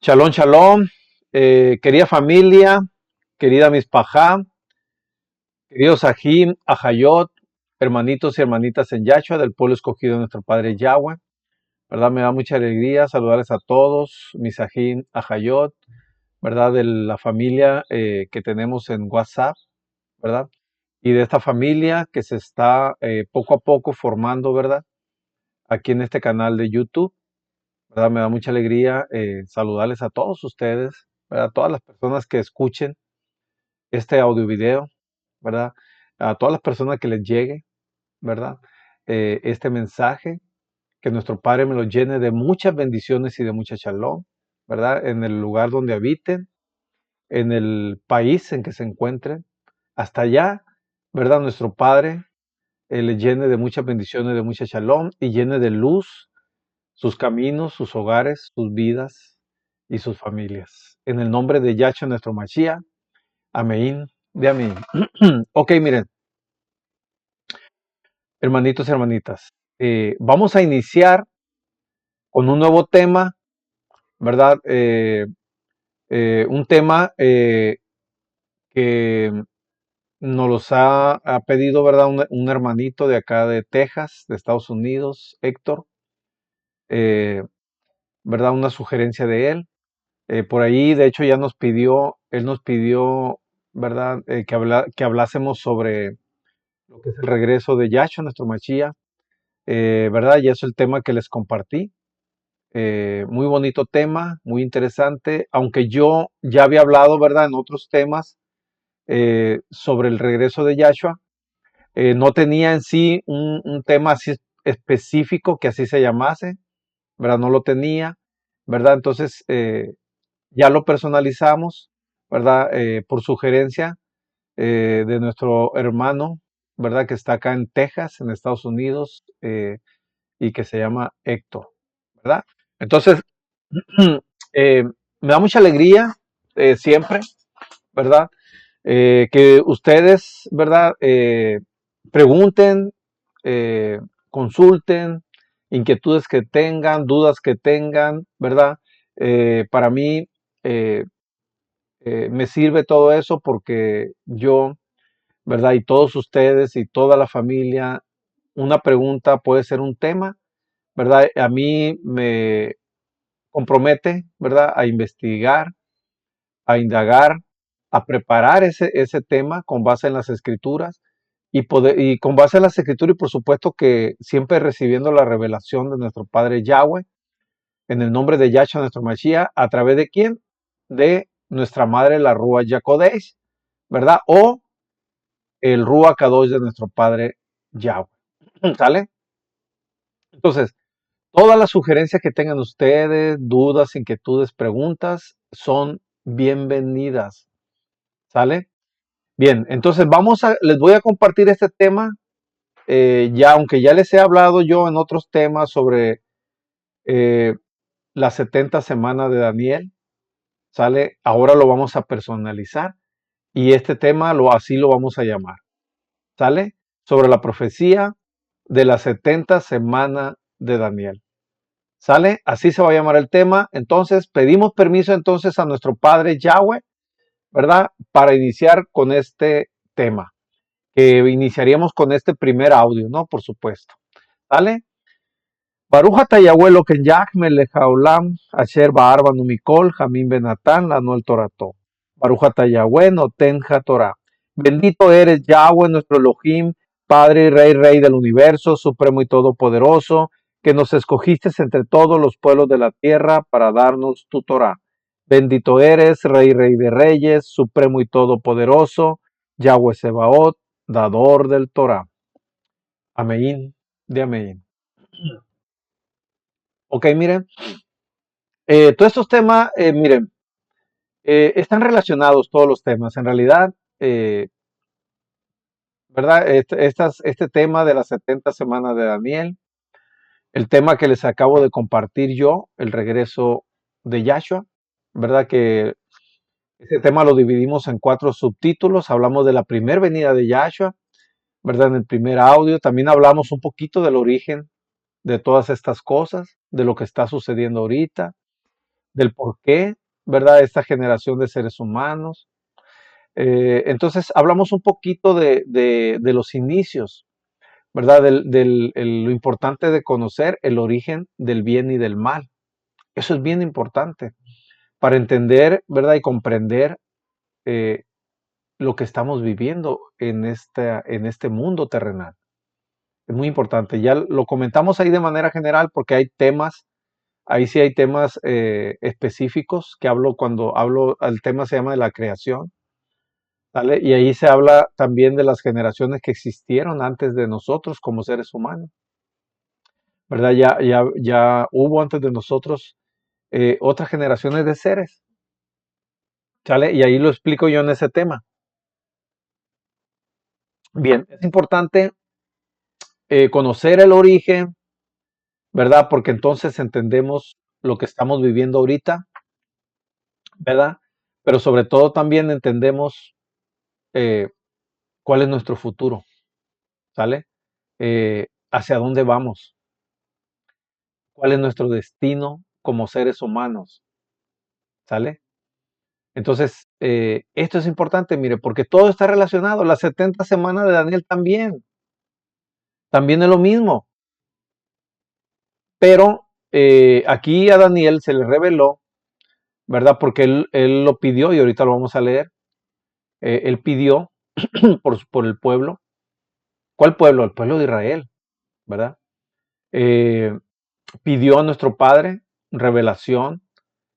Shalom, shalom, querida familia, querida Mispajá, queridos Ajim, Ajayot, hermanitos y hermanitas en Yahshua, del pueblo escogido de nuestro Padre Yahweh, ¿verdad? Me da mucha alegría saludarles a todos, mis Ajim, Ajayot, ¿verdad? De la familia que tenemos en WhatsApp, ¿verdad? Y de esta familia que se está poco a poco formando, ¿verdad? Aquí en este canal de YouTube, ¿verdad? Me da mucha alegría saludarles a todos ustedes, ¿verdad? Todas las personas que escuchen este audio video, ¿verdad? A todas las personas que les llegue, ¿verdad? Este mensaje, que nuestro Padre me lo llene de muchas bendiciones y de mucha shalom, ¿verdad? En el lugar donde habiten, en el país en que se encuentren, hasta allá, ¿verdad? Nuestro Padre le llene de muchas bendiciones, de mucha shalom y llene de luz sus caminos, sus hogares, sus vidas y sus familias. En el nombre de Yahshua, nuestro Mashiach, amén, de amén. Ok, miren. Hermanitos y hermanitas, vamos a iniciar con un nuevo tema, ¿verdad? Un tema que nos los ha pedido, ¿verdad? Un hermanito de acá de Texas, de Estados Unidos, Héctor, eh, ¿verdad? Una sugerencia de él. Por ahí, de hecho, él nos pidió, ¿verdad? Que hablásemos sobre lo que es el regreso de Yahshua, nuestro Mashiach, ¿verdad? Y eso es el tema que les compartí. Muy bonito tema, muy interesante, aunque yo ya había hablado, ¿verdad?, en otros temas sobre el regreso de Yahshua. No tenía en sí un tema así específico que así se llamase, ¿verdad? No lo tenía, ¿verdad? Entonces ya lo personalizamos, ¿verdad? Por sugerencia de nuestro hermano, ¿verdad? Que está acá en Texas, en Estados Unidos, y que se llama Héctor, ¿verdad? Entonces, eh, me da mucha alegría siempre, ¿verdad? Que ustedes, ¿verdad? Pregunten, eh, consulten, inquietudes que tengan, dudas que tengan, ¿verdad? Para mí eh, me sirve todo eso porque yo, ¿verdad? Y todos ustedes y toda la familia, una pregunta puede ser un tema, ¿verdad? A mí me compromete, ¿verdad? A investigar, a indagar, a preparar ese tema con base en las escrituras y con base en las escrituras y por supuesto que siempre recibiendo la revelación de nuestro Padre Yahweh en el nombre de Yahshua nuestro Mashiach, ¿a través de quién? De nuestra madre la Rúa Yacodesh, ¿verdad? O el Rúa Kadosh de nuestro Padre Yahweh. ¿Sale? Entonces, todas las sugerencias que tengan ustedes, dudas, inquietudes, preguntas, son bienvenidas. ¿Sale? Bien, entonces les voy a compartir este tema, ya aunque ya les he hablado yo en otros temas sobre eh, las 70 semanas de Daniel, ¿sale? Ahora lo vamos a personalizar y este tema así lo vamos a llamar, ¿sale? Sobre la profecía de las 70 semanas de Daniel. ¿Sale? Así se va a llamar el tema. Entonces, pedimos permiso entonces a nuestro Padre Yahweh, ¿verdad? Para iniciar con este tema, que iniciaríamos con este primer audio, ¿no? Por supuesto. ¿Sale? Baruch atah Yahweh Eloken Yah melech haolam asher ba'ar banu mikol jamim benatán lanu el torato. Baruch atah Yahweh noten hatorah. Bendito eres Yahweh nuestro Elohim, Padre y Rey del universo, supremo y todopoderoso, que nos escogiste entre todos los pueblos de la tierra para darnos tu Torah. Bendito eres, Rey de reyes, supremo y todopoderoso, Yahweh Sebaot, dador del Torah. Amén de amén. Ok, miren, todos estos temas, miren, están relacionados todos los temas. En realidad, eh, ¿verdad? Este tema de las 70 semanas de Daniel, el tema que les acabo de compartir yo, el regreso de Yahshua, ¿verdad? Que ese tema lo dividimos en 4 subtítulos. Hablamos de la primera venida de Yahshua, ¿verdad? En el primer audio. También hablamos un poquito del origen de todas estas cosas, de lo que está sucediendo ahorita. del por qué, ¿verdad? Esta generación de seres humanos. Entonces, hablamos un poquito de los inicios, ¿verdad? Lo importante de conocer el origen del bien y del mal. Eso es bien importante para entender, ¿verdad? Y comprender eh, lo que estamos viviendo en este mundo terrenal. Es muy importante. Ya lo comentamos ahí de manera general porque hay temas, ahí sí hay temas específicos que hablo cuando hablo, el tema se llama de la creación, ¿vale? Y ahí se habla también de las generaciones que existieron antes de nosotros como seres humanos, ¿verdad? Ya hubo antes de nosotros otras generaciones de seres, ¿sale? Y ahí lo explico yo en ese tema. Bien, es importante conocer el origen, ¿verdad? Porque entonces entendemos lo que estamos viviendo ahorita, ¿verdad? Pero sobre todo también entendemos eh, cuál es nuestro futuro, ¿sale? Hacia dónde vamos, cuál es nuestro destino como seres humanos, ¿sale? Entonces, esto es importante, mire, porque todo está relacionado. Las 70 semanas de Daniel también es lo mismo, pero aquí a Daniel se le reveló, ¿verdad? Porque él lo pidió y ahorita lo vamos a leer. Él pidió por el pueblo. ¿Cuál pueblo? El pueblo de Israel, ¿verdad? Eh, Pidió a nuestro Padre revelación,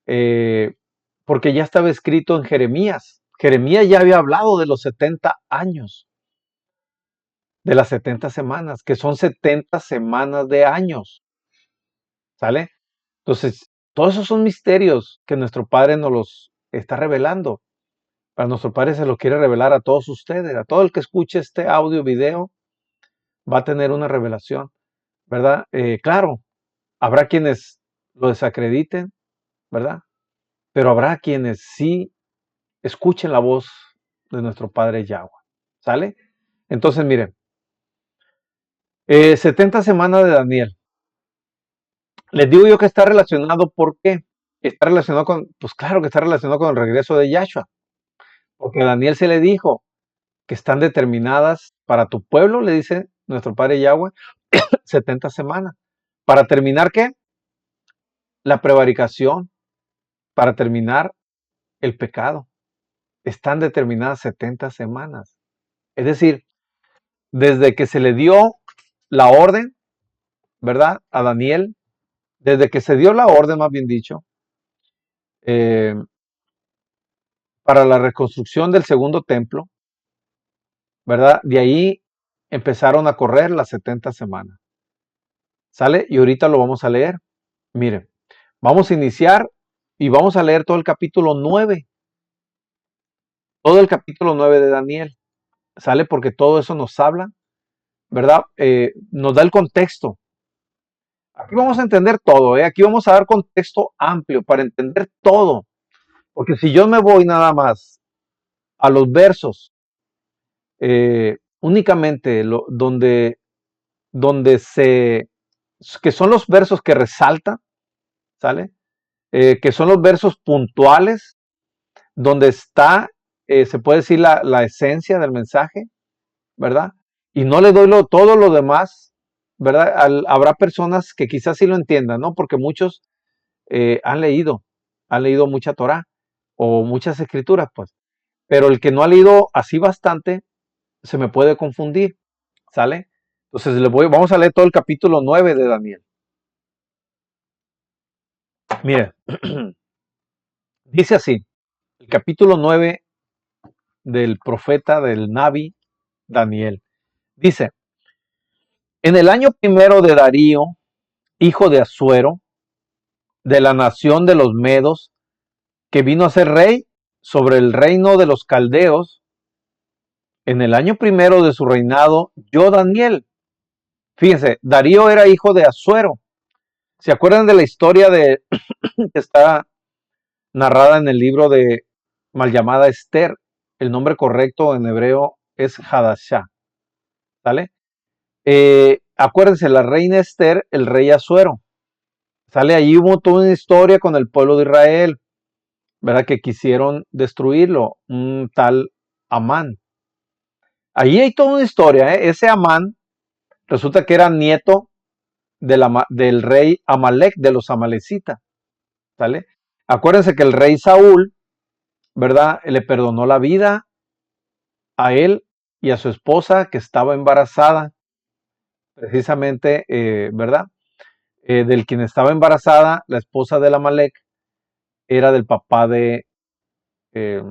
eh, porque ya estaba escrito en Jeremías. Jeremías ya había hablado de los 70 años, de las 70 semanas, que son 70 semanas de años, ¿sale? Entonces, todos esos son misterios que nuestro Padre nos los está revelando. Para nuestro Padre se lo quiere revelar a todos ustedes, a todo el que escuche este audio, video, va a tener una revelación, ¿verdad? Claro, habrá quienes lo desacrediten, ¿verdad? Pero habrá quienes sí escuchen la voz de nuestro Padre Yahweh, ¿sale? Entonces, miren, 70 semanas de Daniel. Les digo yo que está relacionado, ¿por qué? Está relacionado con, pues claro que está relacionado con el regreso de Yahshua, porque a Daniel se le dijo que están determinadas para tu pueblo, le dice nuestro Padre Yahweh, 70 semanas. ¿Para terminar qué? La prevaricación, para terminar el pecado. Están determinadas 70 semanas. Es decir, desde que se le dio la orden, ¿verdad? A Daniel, desde que se dio la orden, más bien dicho, eh, para la reconstrucción del segundo templo, ¿verdad? De ahí empezaron a correr las 70 semanas. ¿Sale? Y ahorita lo vamos a leer. Miren, vamos a iniciar y vamos a leer todo el capítulo 9, todo el capítulo 9 de Daniel. ¿Sale? Porque todo eso nos habla, ¿verdad? Nos da el contexto. Aquí vamos a entender todo, ¿eh? Aquí vamos a dar contexto amplio para entender todo. Porque si yo me voy nada más a los versos, únicamente donde que son los versos que resaltan, ¿sale? Que son los versos puntuales, donde está, se puede decir, la esencia del mensaje, ¿verdad? Y no le doy todo lo demás, ¿verdad? Habrá personas que quizás sí lo entiendan, ¿no? Porque muchos han leído mucha Torah o muchas escrituras, pues. Pero el que no ha leído así bastante, se me puede confundir, ¿sale? Entonces vamos a leer todo el capítulo 9 de Daniel. Mire, dice así, el capítulo 9 del profeta del Nabi Daniel. Dice, en el año primero de Darío, hijo de Asuero, de la nación de los Medos, que vino a ser rey sobre el reino de los caldeos, en el año primero de su reinado, yo Daniel, fíjense, Darío era hijo de Asuero. ¿Se acuerdan de la historia de que está narrada en el libro de mal llamada Esther? El nombre correcto en hebreo es Hadashah, ¿vale? Acuérdense, la reina Esther, el rey Asuero, Sale ahí, hubo toda una historia con el pueblo de Israel, ¿verdad? Que quisieron destruirlo, un tal Amán. Ahí hay toda una historia, ¿eh? Ese Amán resulta que era nieto del rey Amalek, de los amalecitas, ¿sale? Acuérdense que el rey Saúl, ¿verdad? Le perdonó la vida a él y a su esposa que estaba embarazada, precisamente, ¿verdad? Del quien estaba embarazada, la esposa de Amalek, era eh,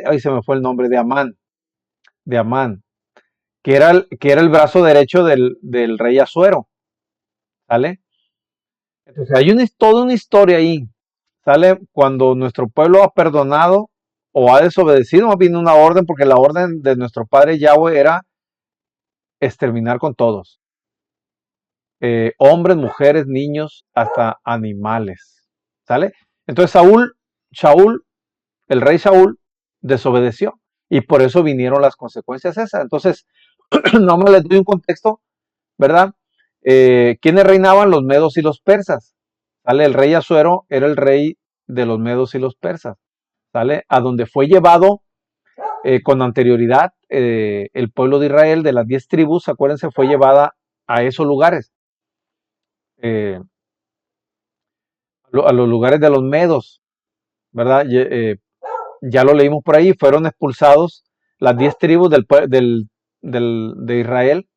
ahí se me fue el nombre, de Amán, que era el brazo derecho del rey Asuero, ¿sale? Entonces hay toda una historia ahí, ¿sale? Cuando nuestro pueblo ha perdonado o ha desobedecido, más bien una orden, porque la orden de nuestro padre Yahweh era exterminar con todos, hombres, mujeres, niños, hasta animales, ¿sale? Entonces Saúl, el rey Saúl, desobedeció y por eso vinieron las consecuencias esas. Entonces, nomás les doy un contexto, ¿verdad? ¿Quiénes reinaban? Los medos y los persas. ¿Sale? El rey Asuero era el rey de los medos y los persas. ¿Sale? A donde fue llevado con anterioridad el pueblo de Israel de las 10 tribus, acuérdense, fue llevada a esos lugares, eh, a los lugares de los medos, ¿verdad? Ya lo leímos por ahí, fueron expulsados las 10 tribus de Israel,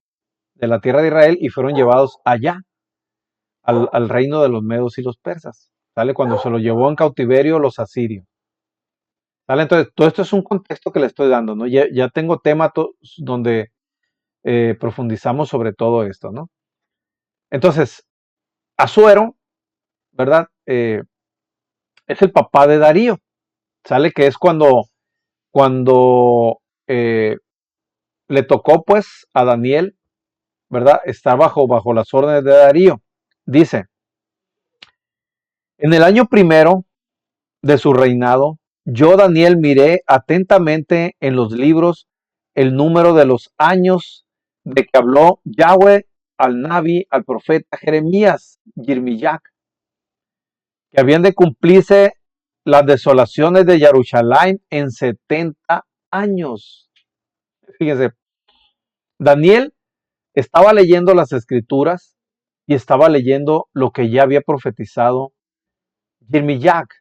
de la tierra de Israel, y fueron llevados allá, al reino de los medos y los persas, ¿sale? Cuando se lo llevó en cautiverio los asirios, ¿sale? Entonces, todo esto es un contexto que le estoy dando, ¿no? Ya tengo temas donde profundizamos sobre todo esto, ¿no? Entonces, Asuero, ¿verdad? Es el papá de Darío, ¿sale? Que es cuando le tocó pues a Daniel, ¿verdad? Estar bajo las órdenes de Darío. Dice, en el año primero de su reinado, yo Daniel miré atentamente en los libros el número de los años de que habló Yahweh al Nabi, al profeta Jeremías, Yirmiyac, que habían de cumplirse las desolaciones de Jerusalén en 70 años. Fíjense, Daniel estaba leyendo las escrituras y estaba leyendo lo que ya había profetizado Yirmiyac,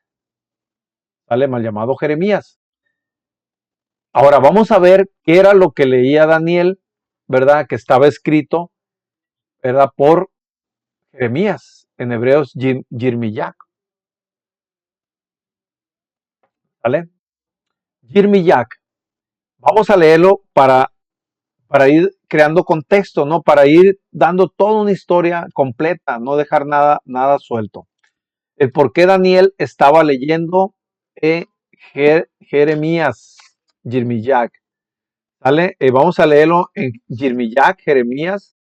¿vale? Mal llamado Jeremías. Ahora vamos a ver qué era lo que leía Daniel, ¿verdad? Que estaba escrito, ¿verdad? Por Jeremías, en hebreos Yirmiyac, ¿vale? Yirmiyac. Vamos a leerlo para ir creando contexto, ¿no? Para ir dando toda una historia completa, no dejar nada suelto. El por qué Daniel estaba leyendo Jeremías, Yirmiyac, ¿vale? Vamos a leerlo en Yirmiyac, Jeremías,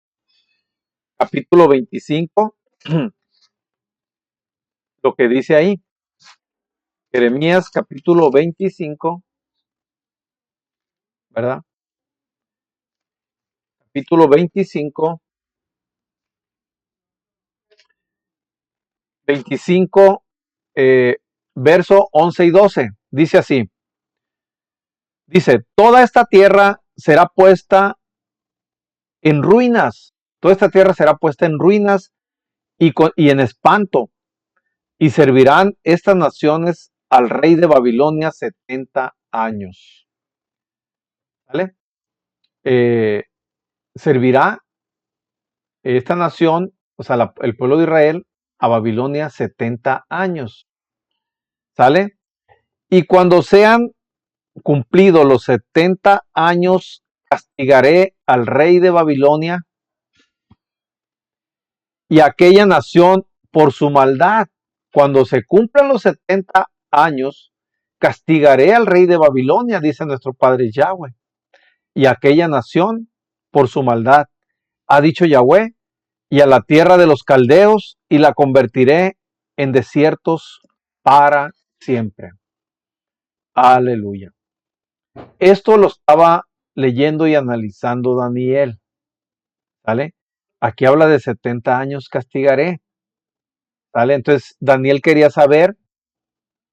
capítulo 25, lo que dice ahí. Jeremías, capítulo 25, ¿verdad? Capítulo 25, verso 11 y 12. Dice así. Dice, toda esta tierra será puesta en ruinas. Toda esta tierra será puesta en ruinas y en espanto. Y servirán estas naciones al rey de Babilonia 70 años. ¿Vale? Eh, servirá esta nación, o sea, el pueblo de Israel, a Babilonia 70 años. ¿Sale? Y cuando sean cumplidos los 70 años, castigaré al rey de Babilonia y aquella nación por su maldad. Cuando se cumplan los 70 años, castigaré al rey de Babilonia, dice nuestro Padre Yahweh, y aquella nación por su maldad. Ha dicho Yahweh, y a la tierra de los caldeos, y la convertiré en desiertos para siempre. Aleluya. Esto lo estaba leyendo y analizando Daniel, ¿vale? Aquí habla de 70 años castigaré. ¿Sale? Entonces Daniel quería saber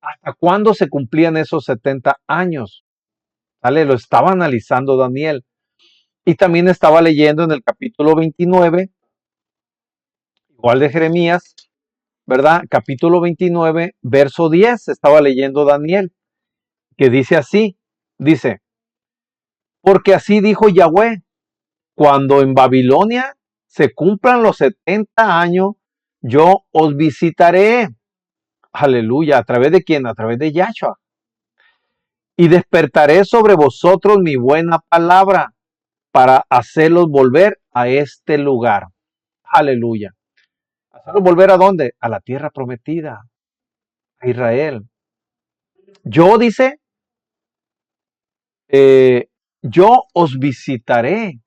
hasta cuándo se cumplían esos 70 años. ¿Sale? Lo estaba analizando Daniel. Y también estaba leyendo en el capítulo 29, igual de Jeremías, ¿verdad? Capítulo 29, verso 10, estaba leyendo Daniel, que dice así, dice, porque así dijo Yahweh, cuando en Babilonia se cumplan los 70 años, yo os visitaré. Aleluya, ¿a través de quién? A través de Yahshua. Y despertaré sobre vosotros mi buena palabra para hacerlos volver a este lugar. Aleluya. ¿Hacerlos volver a dónde? A la tierra prometida, a Israel. Yo, dice, yo os visitaré.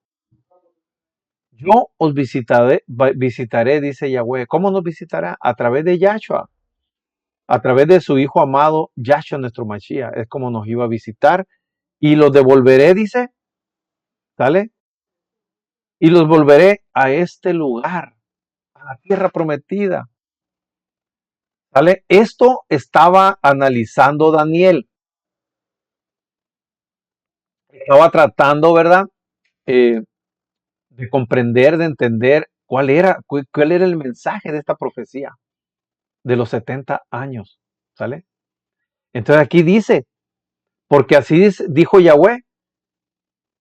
Yo os visitaré, dice Yahweh. ¿Cómo nos visitará? A través de Yahshua, a través de su Hijo amado, Yahshua nuestro Mashiach. Es como nos iba a visitar. Y los devolveré, dice, ¿sale? Y los volveré a este lugar, a la tierra prometida. ¿Sale? Esto estaba analizando Daniel. Estaba tratando, ¿verdad? De comprender, de entender cuál era el mensaje de esta profecía de los 70 años. ¿Sale? Entonces aquí dice, porque así dijo Yahweh,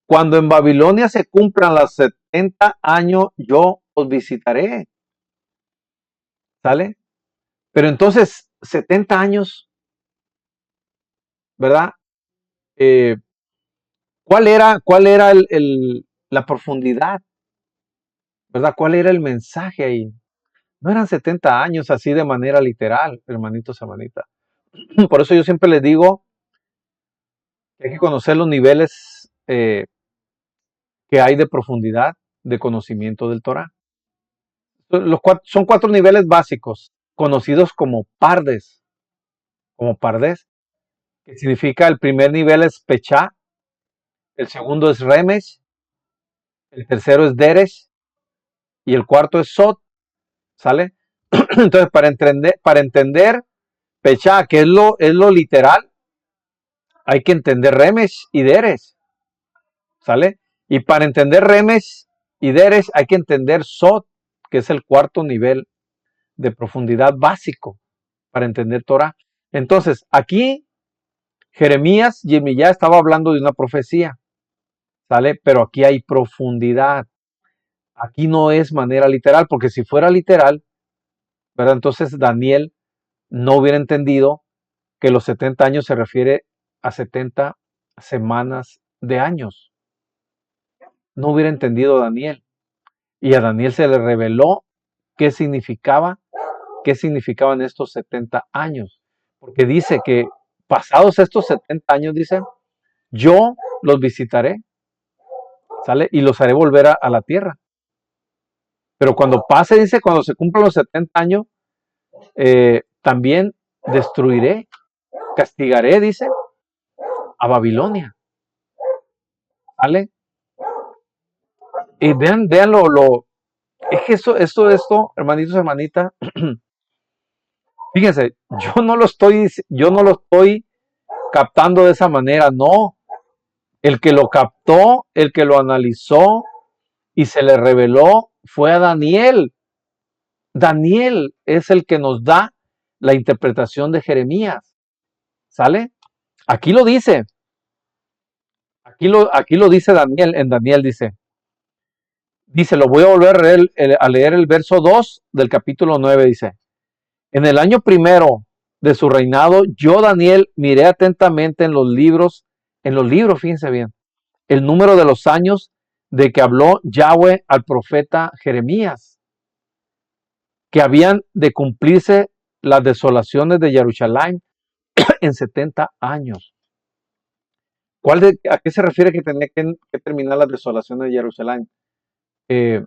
cuando en Babilonia se cumplan los 70 años, yo os visitaré. ¿Sale? Pero entonces, 70 años, ¿verdad? Eh, ¿Cuál era la profundidad? ¿Verdad? ¿Cuál era el mensaje ahí? No eran 70 años así de manera literal, hermanitos, hermanitas. Por eso yo siempre les digo que hay que conocer los niveles que hay de profundidad de conocimiento del Torah. Son 4 niveles básicos, conocidos como pardes, que significa el primer nivel es Pechá, el segundo es Remesh, el tercero es Deresh y el cuarto es Sot, ¿sale? Entonces, para entender Pechá, que es lo literal, hay que entender Remesh y Deresh, ¿sale? Y para entender Remesh y Deresh hay que entender Sot, que es el cuarto nivel de profundidad básico para entender Torah. Entonces, aquí Jeremías ya estaba hablando de una profecía, ¿sale? Pero aquí hay profundidad. Aquí no es manera literal, porque si fuera literal, ¿verdad? Entonces Daniel no hubiera entendido que los 70 años se refiere a 70 semanas de años. No hubiera entendido Daniel. Y a Daniel se le reveló qué significaban estos 70 años. Porque dice que pasados estos 70 años, dice, yo los visitaré, ¿sale? Y los haré volver a la tierra. Pero cuando pase, dice, cuando se cumplan los 70 años, también destruiré, castigaré, dice, a Babilonia, ¿sale? Y vean es que esto, hermanitos, hermanitas, fíjense, yo no lo estoy captando de esa manera, no. El que lo captó, el que lo analizó y se le reveló fue a Daniel. Daniel es el que nos da la interpretación de Jeremías, ¿sale? Aquí lo dice, aquí lo dice Daniel, en Daniel dice, lo voy a volver a leer el verso 2 del capítulo 9, dice, en el año primero de su reinado, yo, Daniel, miré atentamente en los libros, fíjense bien, el número de los años de que habló Yahweh al profeta Jeremías, que habían de cumplirse las desolaciones de Jerusalén en 70 años. ¿A qué se refiere que tenía que terminar las desolaciones de Jerusalén? Eh,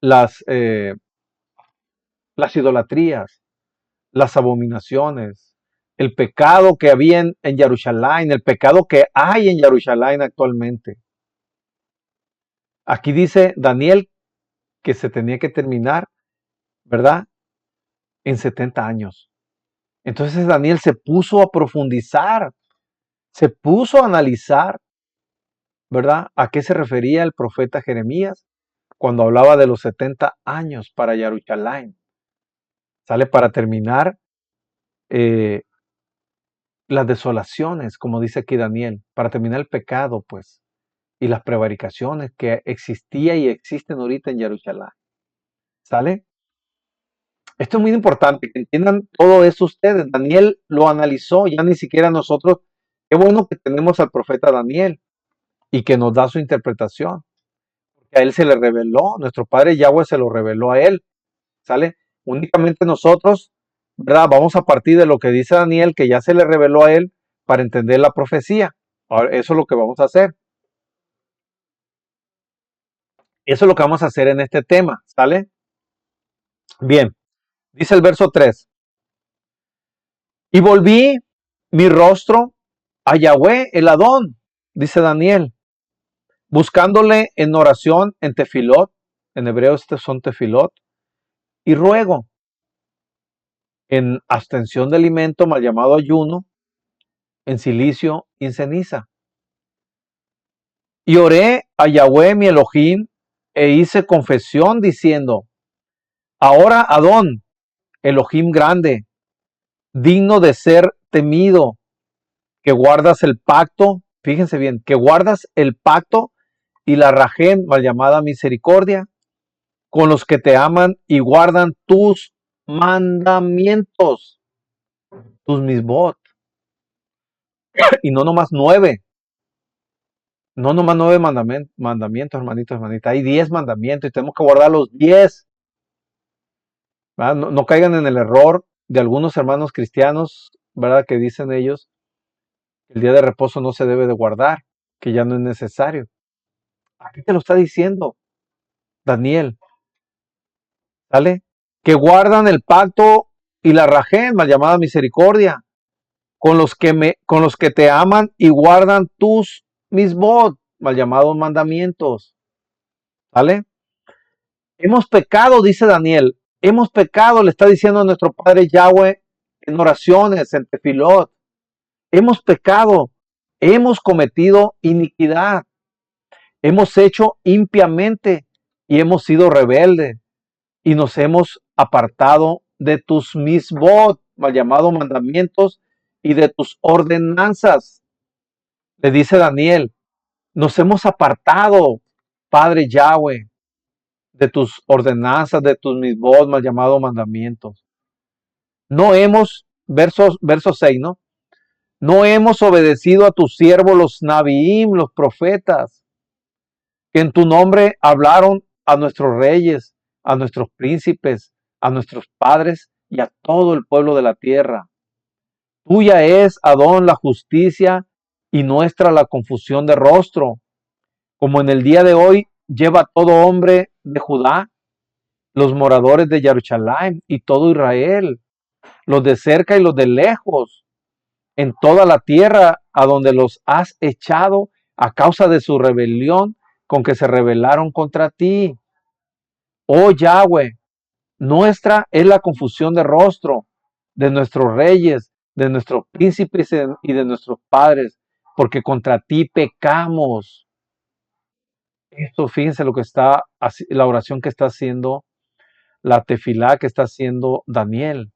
las, eh, las idolatrías, las abominaciones, el pecado que había en Jerusalén, el pecado que hay en Jerusalén actualmente. Aquí dice Daniel que se tenía que terminar, ¿verdad? En 70 años. Entonces Daniel se puso a profundizar, se puso a analizar, ¿verdad? ¿A qué se refería el profeta Jeremías cuando hablaba de los 70 años para Jerusalén? Sale para terminar eh, las desolaciones, como dice aquí Daniel, para terminar el pecado, pues, y las prevaricaciones que existía y existen ahorita en Jerusalén. ¿Sale? Esto es muy importante, que entiendan todo eso ustedes. Daniel lo analizó, ya ni siquiera nosotros. Qué bueno que tenemos al profeta Daniel y que nos da su interpretación. Que a él se le reveló, nuestro Padre Yahweh se lo reveló a él. ¿Sale? Únicamente nosotros, ¿verdad? Vamos a partir de lo que dice Daniel, que ya se le reveló a él para entender la profecía. Ahora, eso es lo que vamos a hacer. Eso es lo que vamos a hacer en este tema. ¿Sale? Bien, dice el verso 3. Y volví mi rostro a Yahweh el Adón, dice Daniel, buscándole en oración en tefilot, en hebreo estos son tefilot, y ruego en abstención de alimento, mal llamado ayuno, en silicio y en ceniza. Y oré a Yahweh mi Elohim e hice confesión diciendo, ahora Adón, Elohim grande, digno de ser temido, que guardas el pacto, fíjense bien, que guardas el pacto y la rajem, mal llamada misericordia, con los que te aman y guardan tus mandamientos, tus misbot, y no nomás 9, no nomás 9 mandamientos, hermanitos, hermanitas, hay 10 mandamientos y tenemos que guardar los 10. No, no caigan en el error de algunos hermanos cristianos, ¿verdad? Que dicen ellos, el día de reposo no se debe de guardar, que ya no es necesario. Aquí te lo está diciendo Daniel, ¿sale? Que guardan el pacto y la rajem, mal llamada misericordia, con los que te aman y guardan tus misbot, mal llamados mandamientos. ¿Vale? Hemos pecado, dice Daniel. Hemos pecado, le está diciendo a nuestro Padre Yahweh en oraciones, en tefilot. Hemos pecado, hemos cometido iniquidad, hemos hecho impiamente y hemos sido rebeldes y nos hemos apartado de tus misbot, mal llamados mandamientos, y de tus ordenanzas. Le dice Daniel, nos hemos apartado, Padre Yahweh, de tus ordenanzas, de tus misbot, mal llamados mandamientos. No hemos, verso 6, ¿no? No hemos obedecido a tus siervos los Nabiim, los profetas, que en tu nombre hablaron a nuestros reyes, a nuestros príncipes, a nuestros padres y a todo el pueblo de la tierra. Tuya es, Adón, la justicia y nuestra la confusión de rostro, como en el día de hoy lleva todo hombre de Judá, los moradores de Jerusalén y todo Israel, los de cerca y los de lejos, en toda la tierra a donde los has echado a causa de su rebelión con que se rebelaron contra ti. Oh Yahweh, nuestra es la confusión de rostro de nuestros reyes, de nuestros príncipes y de nuestros padres, porque contra ti pecamos. Esto, fíjense lo que está, la oración que está haciendo, la tefilá que está haciendo Daniel.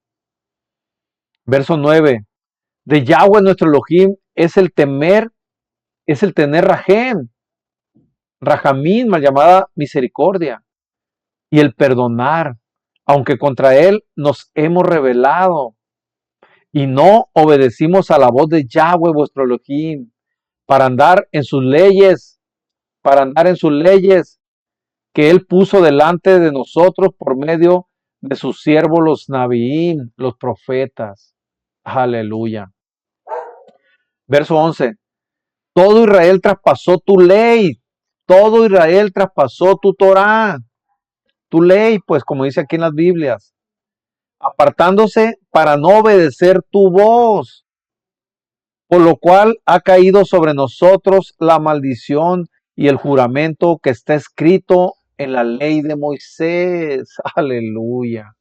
Verso 9. De Yahweh nuestro Elohim es el temer, es el tener rajem, rajamín, mal llamada misericordia, y el perdonar, aunque contra él nos hemos rebelado y no obedecimos a la voz de Yahweh vuestro Elohim, para andar en sus leyes, para andar en sus leyes que él puso delante de nosotros por medio de sus siervos los Nabiim, los profetas. Aleluya. Verso 11. Todo Israel traspasó tu ley, todo Israel traspasó tu Torah, tu ley, pues como dice aquí en las Biblias, apartándose para no obedecer tu voz, por lo cual ha caído sobre nosotros la maldición y el juramento que está escrito en la ley de Moisés. Aleluya.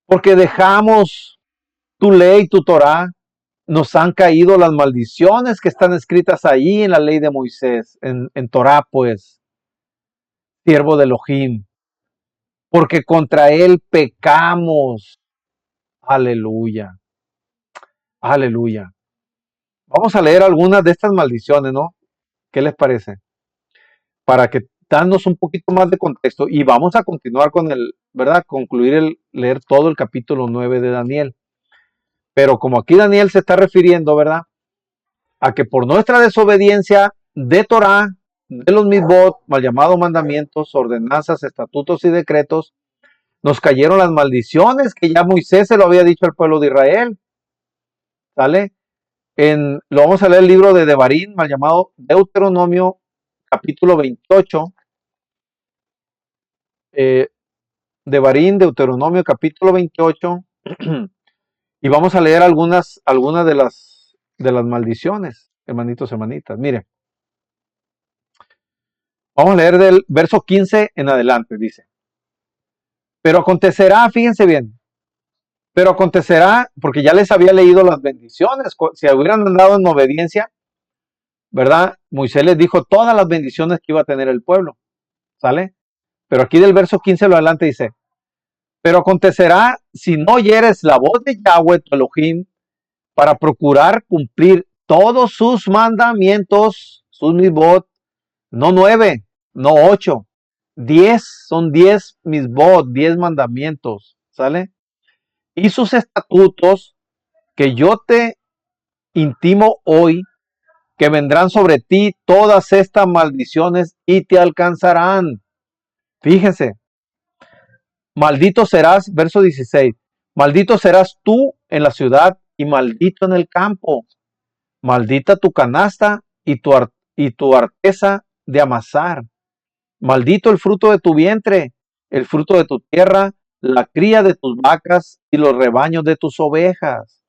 Porque dejamos tu ley, tu Torah, nos han caído las maldiciones que están escritas ahí en la ley de Moisés, en Torah, pues, siervo de Elohim, porque contra él pecamos. Aleluya, aleluya. Vamos a leer algunas de estas maldiciones, ¿no? ¿Qué les parece? Para que darnos un poquito más de contexto y vamos a continuar con el, ¿verdad? Concluir leer todo el capítulo 9 de Daniel. Pero como aquí Daniel se está refiriendo, ¿verdad? A que por nuestra desobediencia de Torah, de los mitzvot, mal llamados mandamientos, ordenanzas, estatutos y decretos, nos cayeron las maldiciones que ya Moisés se lo había dicho al pueblo de Israel. ¿Sale? Lo vamos a leer el libro de Devarim, mal llamado Deuteronomio, capítulo 28. Devarim, Deuteronomio, capítulo 28. Y vamos a leer algunas de las maldiciones, hermanitos, hermanitas. Mire, vamos a leer del verso 15 en adelante, dice. Pero acontecerá, fíjense bien, pero acontecerá, porque ya les había leído las bendiciones, si hubieran andado en obediencia, ¿verdad? Moisés les dijo todas las bendiciones que iba a tener el pueblo, ¿sale? Pero aquí del verso 15 lo adelante dice, pero acontecerá si no oyeres la voz de Yahweh tu Elohim para procurar cumplir todos sus mandamientos, sus mitzvot, no 9, no 8, 10, son 10 mitzvot, 10 mandamientos, ¿sale? Y sus estatutos que yo te intimo hoy, que vendrán sobre ti todas estas maldiciones y te alcanzarán. Fíjense, maldito serás, verso 16, maldito serás tú en la ciudad y maldito en el campo. Maldita tu canasta y tu arteza de amasar. Maldito el fruto de tu vientre, el fruto de tu tierra, la cría de tus vacas y los rebaños de tus ovejas.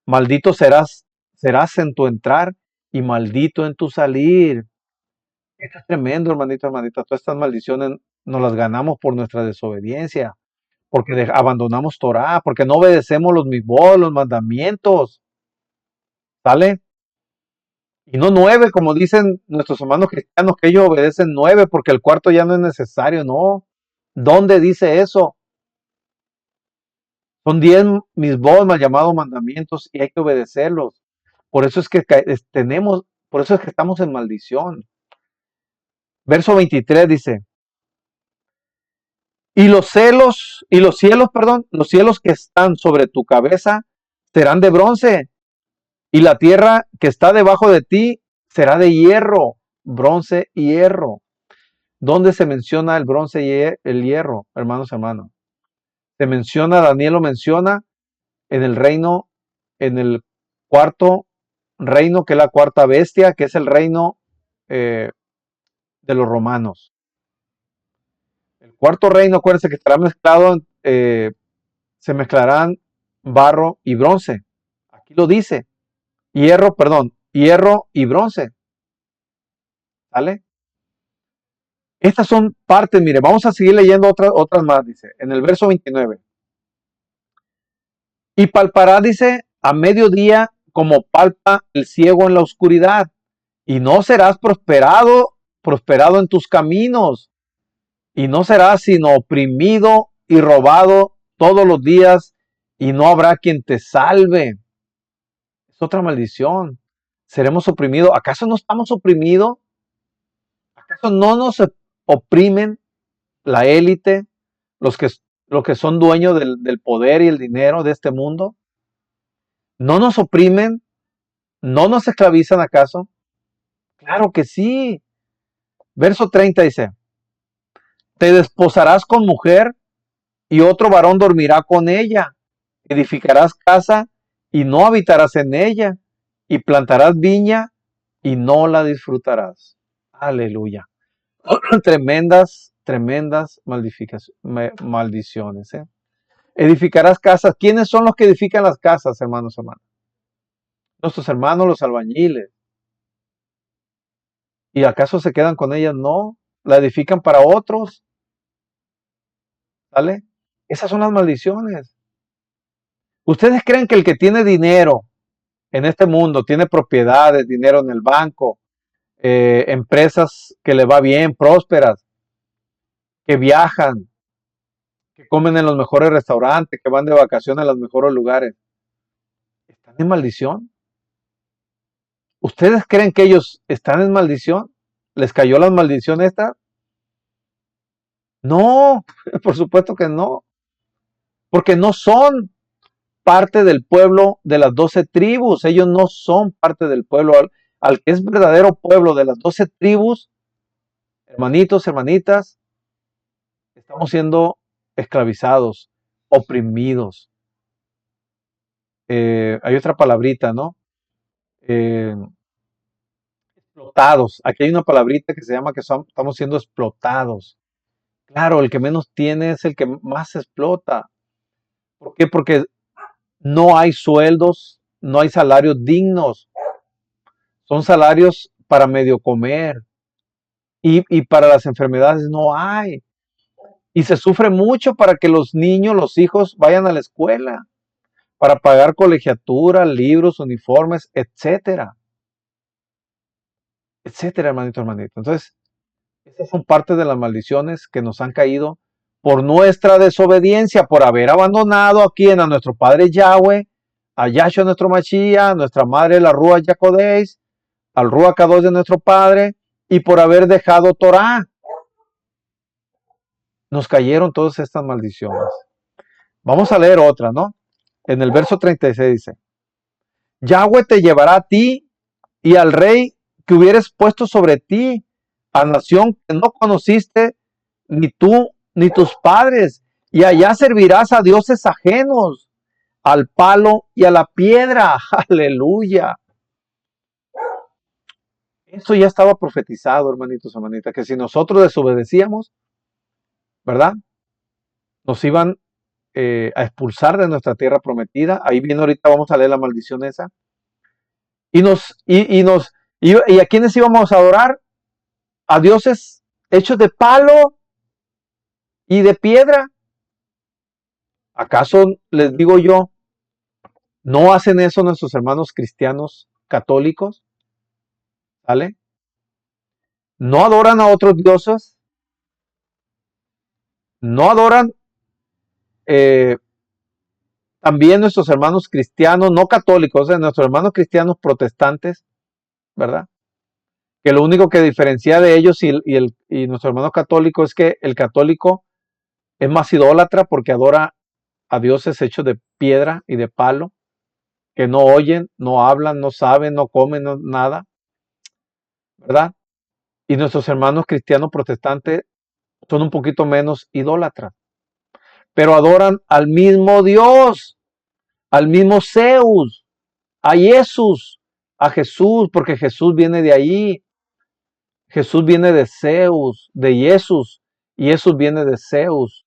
Maldito serás en tu entrar y maldito en tu salir. Esto es tremendo, hermanito, hermanita. Todas estas maldiciones nos las ganamos por nuestra desobediencia, porque abandonamos Torah, porque no obedecemos los mitzvot, los mandamientos. ¿Sale? Y no 9, como dicen nuestros hermanos cristianos, que ellos obedecen 9 porque el cuarto ya no es necesario, no. ¿Dónde dice eso? Son 10 misbos mal llamados mandamientos y hay que obedecerlos. Por eso es que por eso es que estamos en maldición. Verso 23 dice, y los cielos, perdón, los cielos que están sobre tu cabeza serán de bronce, y la tierra que está debajo de ti será de hierro, bronce y hierro. ¿Dónde se menciona el bronce y el hierro, hermanos? Se menciona, Daniel lo menciona en el reino, en el cuarto reino, que es la cuarta bestia, que es el reino de los romanos. El cuarto reino, acuérdense que estará mezclado, se mezclarán barro y bronce. Aquí lo dice. Hierro y bronce. ¿Sale? Estas son partes, mire, vamos a seguir leyendo otras más, dice, en el verso 29. Y palpará, dice, a mediodía como palpa el ciego en la oscuridad, y no serás prosperado en tus caminos, y no serás sino oprimido y robado todos los días, y no habrá quien te salve. Es otra maldición. Seremos oprimidos. ¿Acaso no estamos oprimidos? ¿Acaso no nos oprimen la élite, los que son dueños del poder y el dinero de este mundo? ¿No nos oprimen? ¿No nos esclavizan acaso? Claro que sí. Verso 30 dice, te desposarás con mujer y otro varón dormirá con ella. Edificarás casa y no habitarás en ella. Y plantarás viña y no la disfrutarás. Aleluya. Tremendas maldiciones. Edificarás casas. ¿Quiénes son los que edifican las casas, hermanos? Nuestros hermanos, los albañiles. ¿Y acaso se quedan con ellas? No. la edifican para otros, ¿sale? Esas son las maldiciones. ¿Ustedes creen que el que tiene dinero en este mundo, tiene propiedades, dinero en el banco, empresas que le va bien, prósperas, que viajan, que comen en los mejores restaurantes, que van de vacaciones a los mejores lugares, están en maldición? ¿Ustedes creen que ellos están en maldición? ¿Les cayó la maldición esta? No, por supuesto que no, porque no son parte del pueblo de las 12 tribus, ellos no son parte del pueblo, al que es verdadero pueblo de las 12 tribus, hermanitos, hermanitas, estamos siendo esclavizados, oprimidos. Hay otra palabrita, ¿no? Eh, explotados. Aquí hay una palabrita que se llama que estamos siendo explotados. Claro, el que menos tiene es el que más explota. ¿Por qué? Porque no hay sueldos, no hay salarios dignos. Son salarios para medio comer. Y para las enfermedades no hay. Y se sufre mucho para que los niños, los hijos vayan a la escuela, para pagar colegiatura, libros, uniformes, etcétera, etcétera, hermanito, hermanito. Entonces, esas son parte de las maldiciones que nos han caído por nuestra desobediencia, por haber abandonado a quien, a nuestro Padre Yahweh, a Yahshua nuestro Mashiach, a nuestra Madre la Rúa Yacodeis, al Rúa Kadosh de nuestro Padre, y por haber dejado Torah. Nos cayeron todas estas maldiciones. Vamos a leer otra, ¿no? En el verso 36 dice, Yahweh te llevará a ti y al rey que hubieres puesto sobre ti, a nación que no conociste, ni tú ni tus padres, y allá servirás a dioses ajenos, al palo y a la piedra. Aleluya. Esto ya estaba profetizado, hermanitos, hermanitas, que si nosotros desobedecíamos, ¿verdad? Nos iban a expulsar de nuestra tierra prometida. Ahí viene ahorita, vamos a leer la maldición esa. Y a quiénes íbamos a adorar? A dioses hechos de palo y de piedra. ¿Acaso les digo yo, no hacen eso nuestros hermanos cristianos católicos? ¿Sale? No adoran a otros dioses, no adoran eh, también nuestros hermanos cristianos, no católicos, nuestros hermanos cristianos protestantes, ¿verdad? Que lo único que diferencia de ellos y nuestro hermano católico es que el católico es más idólatra porque adora a dioses hechos de piedra y de palo, que no oyen, no hablan, no saben, no comen, no, nada, ¿verdad? Y nuestros hermanos cristianos protestantes son un poquito menos idólatras, pero adoran al mismo Dios, al mismo Zeus, a Jesús, a Jesús, porque Jesús viene de ahí. Jesús viene de Zeus, de Jesús, y Jesús viene de Zeus.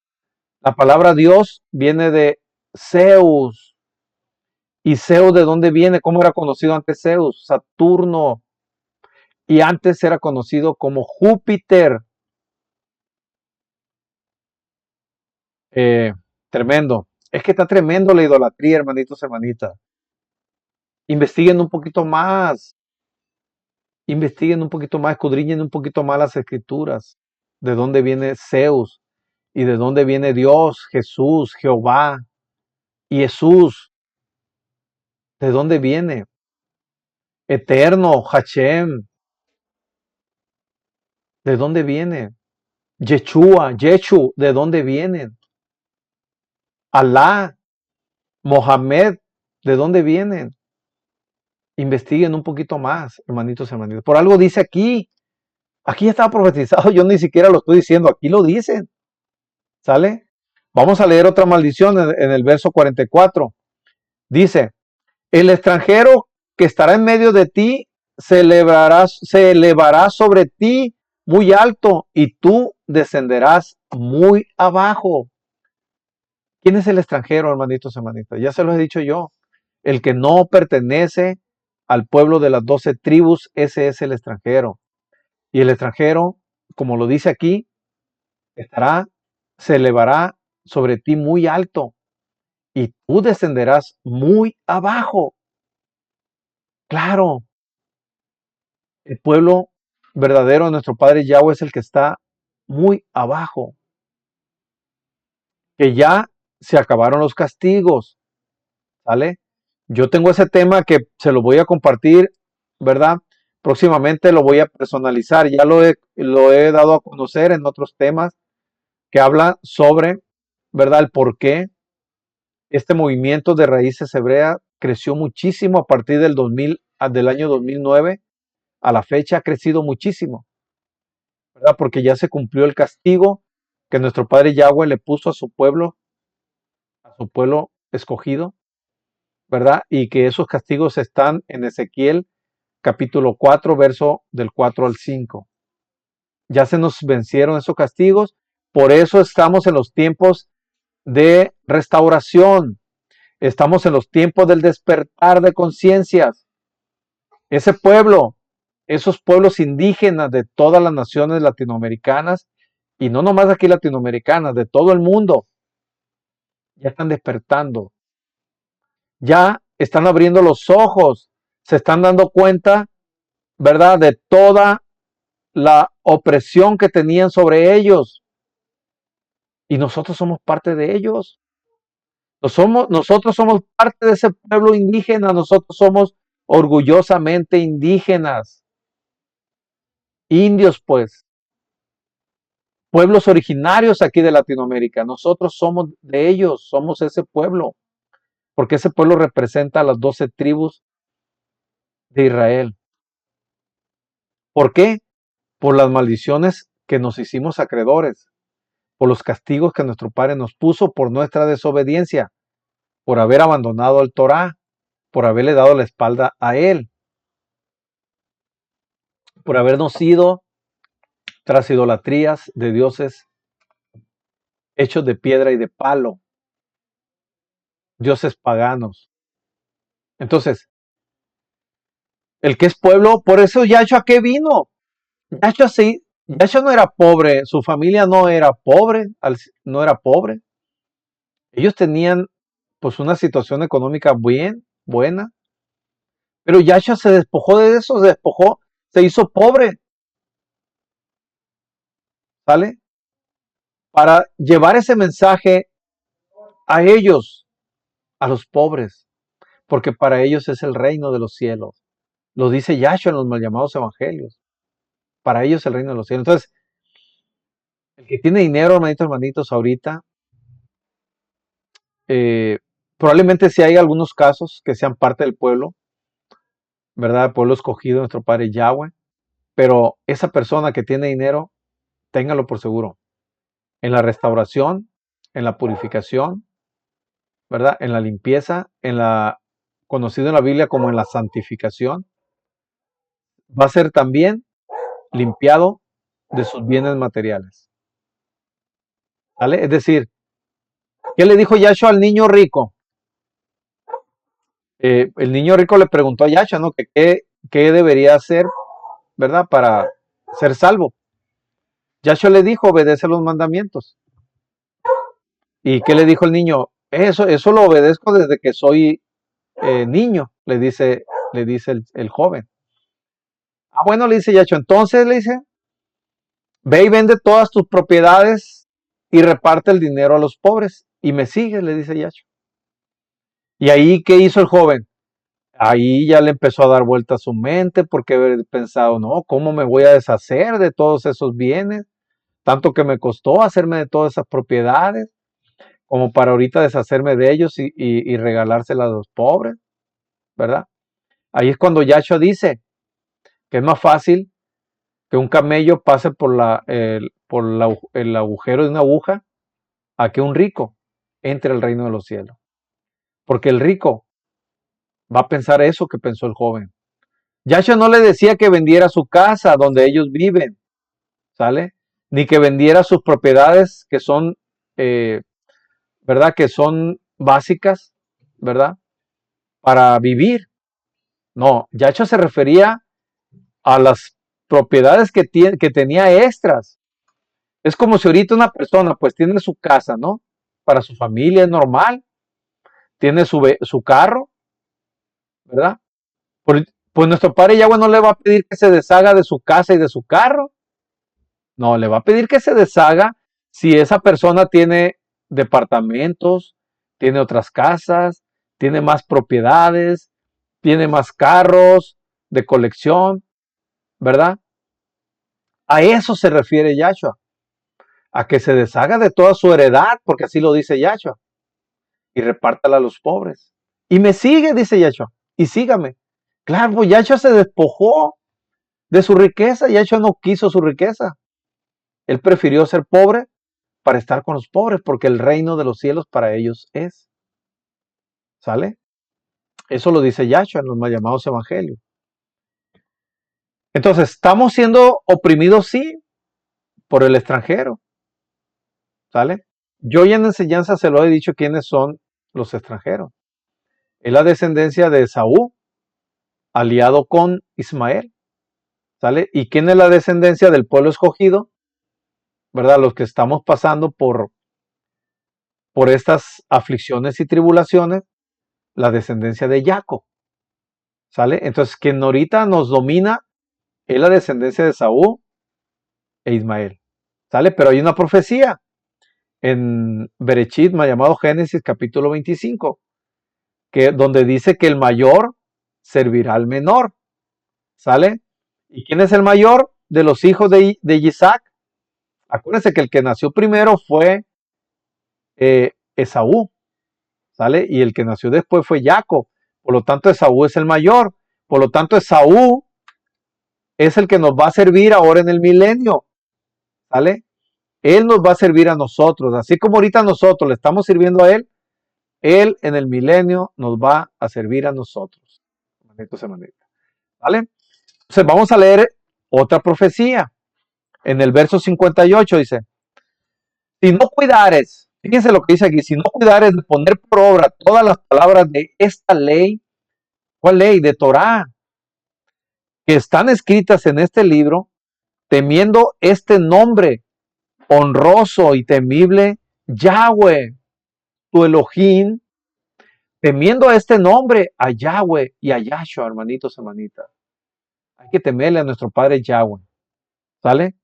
La palabra Dios viene de Zeus. ¿Y Zeus de dónde viene? ¿Cómo era conocido antes Zeus? Saturno. Y antes era conocido como Júpiter. Eh, tremendo. Es que está tremendo la idolatría, hermanitos, hermanitas. Investiguen un poquito más. Investiguen un poquito más, escudriñen un poquito más las escrituras. ¿De dónde viene Zeus? ¿Y de dónde viene Dios, Jesús, Jehová y Jesús? ¿De dónde viene? Eterno, Hashem. ¿De dónde viene? Yeshua, Yeshu, ¿de dónde vienen? Alá, Mohamed, ¿de dónde vienen? Investiguen un poquito más, hermanitos, hermanitos. Por algo dice aquí. Aquí estaba profetizado, yo ni siquiera lo estoy diciendo, aquí lo dicen. ¿Sale? Vamos a leer otra maldición en el verso 44. Dice, el extranjero que estará en medio de ti se elevará sobre ti muy alto y tú descenderás muy abajo. ¿Quién es el extranjero, hermanitos, hermanitas? Ya se los he dicho yo. El que no pertenece al pueblo de las 12 tribus, ese es el extranjero. Y el extranjero como lo dice aquí, estará, se elevará sobre ti muy alto y tú descenderás muy abajo. Claro, el pueblo verdadero de nuestro Padre Yahweh es el que está muy abajo, que ya se acabaron los castigos, ¿sale? Yo tengo ese tema que se lo voy a compartir, ¿verdad? Próximamente lo voy a personalizar, ya lo he dado a conocer en otros temas que habla sobre, ¿verdad? El por qué este movimiento de raíces hebreas creció muchísimo a partir del año 2009 a la fecha, ha crecido muchísimo, ¿verdad? Porque ya se cumplió el castigo que nuestro Padre Yahweh le puso a su pueblo escogido, ¿verdad? Y que esos castigos están en Ezequiel capítulo 4, verso del 4 al 5. Ya se nos vencieron esos castigos, por eso estamos en los tiempos de restauración, estamos en los tiempos del despertar de conciencias. Ese pueblo, esos pueblos indígenas de todas las naciones latinoamericanas, y no nomás aquí latinoamericanas, de todo el mundo, ya están despertando, ya están abriendo los ojos, se están dando cuenta, ¿verdad?, de toda la opresión que tenían sobre ellos. Y nosotros somos parte de ellos. Nosotros somos parte de ese pueblo indígena, nosotros somos orgullosamente indígenas, indios pues, pueblos originarios aquí de Latinoamérica. Nosotros somos de ellos, somos ese pueblo, porque ese pueblo representa a las 12 tribus de Israel. ¿Por qué? Por las maldiciones que nos hicimos acreedores, por los castigos que nuestro Padre nos puso por nuestra desobediencia, por haber abandonado el Torah, por haberle dado la espalda a Él, por habernos ido tras idolatrías de dioses hechos de piedra y de palo, dioses paganos. Entonces, el que es pueblo, por eso Yahshua, ¿qué vino? Yahshua sí, Yahshua no era pobre, su familia no era pobre, no era pobre. Ellos tenían pues una situación económica bien, buena, pero Yahshua se despojó de eso, se despojó, se hizo pobre, ¿sale? Para llevar ese mensaje a ellos, a los pobres, porque para ellos es el reino de los cielos. Lo dice Yahshua en los mal llamados evangelios. Para ellos es el reino de los cielos. Entonces, el que tiene dinero, hermanitos, ahorita, eh, probablemente sí hay algunos casos que sean parte del pueblo, ¿verdad? El pueblo escogido, nuestro Padre Yahweh. Pero esa persona que tiene dinero, téngalo por seguro. En la restauración, en la purificación, ¿verdad? En la limpieza, conocido en la Biblia como en la santificación, va a ser también limpiado de sus bienes materiales. ¿Vale? Es decir, ¿qué le dijo Yahshua al niño rico? El niño rico le preguntó a Yahshua, ¿no? Que qué debería hacer, ¿verdad? Para ser salvo. Yahshua le dijo, obedece los mandamientos. ¿Y qué le dijo el niño? Eso lo obedezco desde que soy niño, le dice el joven. Ah, bueno, le dice Yahshua, entonces le dice, ve y vende todas tus propiedades y reparte el dinero a los pobres. Y me sigues, le dice Yahshua. Y ahí, ¿qué hizo el joven? Ahí ya le empezó a dar vuelta a su mente porque haber pensado, no, ¿cómo me voy a deshacer de todos esos bienes? Tanto que me costó hacerme de todas esas propiedades, como para ahorita deshacerme de ellos y regalárselas a los pobres, ¿verdad? Ahí es cuando Yahshua dice que es más fácil que un camello pase el agujero de una aguja a que un rico entre al reino de los cielos. Porque el rico va a pensar eso que pensó el joven. Yahshua no le decía que vendiera su casa donde ellos viven, ¿sale? Ni que vendiera sus propiedades que son, ¿verdad? Que son básicas, ¿verdad? Para vivir. No, Yahshua se refería a las propiedades que tenía extras. Es como si ahorita una persona pues tiene su casa, ¿no? Para su familia es normal, tiene su carro, ¿verdad? Pues nuestro padre Yahweh no le va a pedir que se deshaga de su casa y de su carro. No, le va a pedir que se deshaga si esa persona tiene departamentos, tiene otras casas, tiene más propiedades, tiene más carros de colección, ¿verdad? A eso se refiere Yahshua, a que se deshaga de toda su heredad, porque así lo dice Yahshua, y repártala a los pobres. Y me sigue, dice Yahshua, y sígame. Claro, pues Yahshua se despojó de su riqueza, Yahshua no quiso su riqueza. Él prefirió ser pobre para estar con los pobres, porque el reino de los cielos para ellos es. ¿Sale? Eso lo dice Yahshua en los mal llamados evangelios. Entonces, ¿estamos siendo oprimidos? Sí, por el extranjero. ¿Sale? Yo ya en enseñanza se lo he dicho quiénes son los extranjeros. Es la descendencia de Esaú, aliado con Ismael. ¿Sale? ¿Y quién es la descendencia del pueblo escogido? ¿Verdad? Los que estamos pasando por estas aflicciones y tribulaciones, la descendencia de Jacob. ¿Sale? Entonces, quien ahorita nos domina es la descendencia de Saúl e Ismael. ¿Sale? Pero hay una profecía en Berechit, llamado Génesis capítulo 25, donde dice que el mayor servirá al menor. ¿Sale? ¿Y quién es el mayor de los hijos de Isaac? Acuérdense que el que nació primero fue Esaú. ¿Sale? Y el que nació después fue Jacob. Por lo tanto, Esaú es el mayor. Por lo tanto, Esaú es el que nos va a servir ahora en el milenio. ¿Sale? Él nos va a servir a nosotros. Así como ahorita nosotros le estamos sirviendo a Él en el milenio nos va a servir a nosotros. ¿Vale? Entonces vamos a leer otra profecía. En el verso 58 dice, si no cuidares, fíjense lo que dice aquí, si no cuidares de poner por obra todas las palabras de esta ley, ¿cuál ley? De Torah, que están escritas en este libro, temiendo este nombre honroso y temible, Yahweh, tu Elohim, temiendo a este nombre, a Yahweh y a Yahshua, hermanitos, hermanitas. Hay que temerle a nuestro Padre Yahweh. ¿Sale?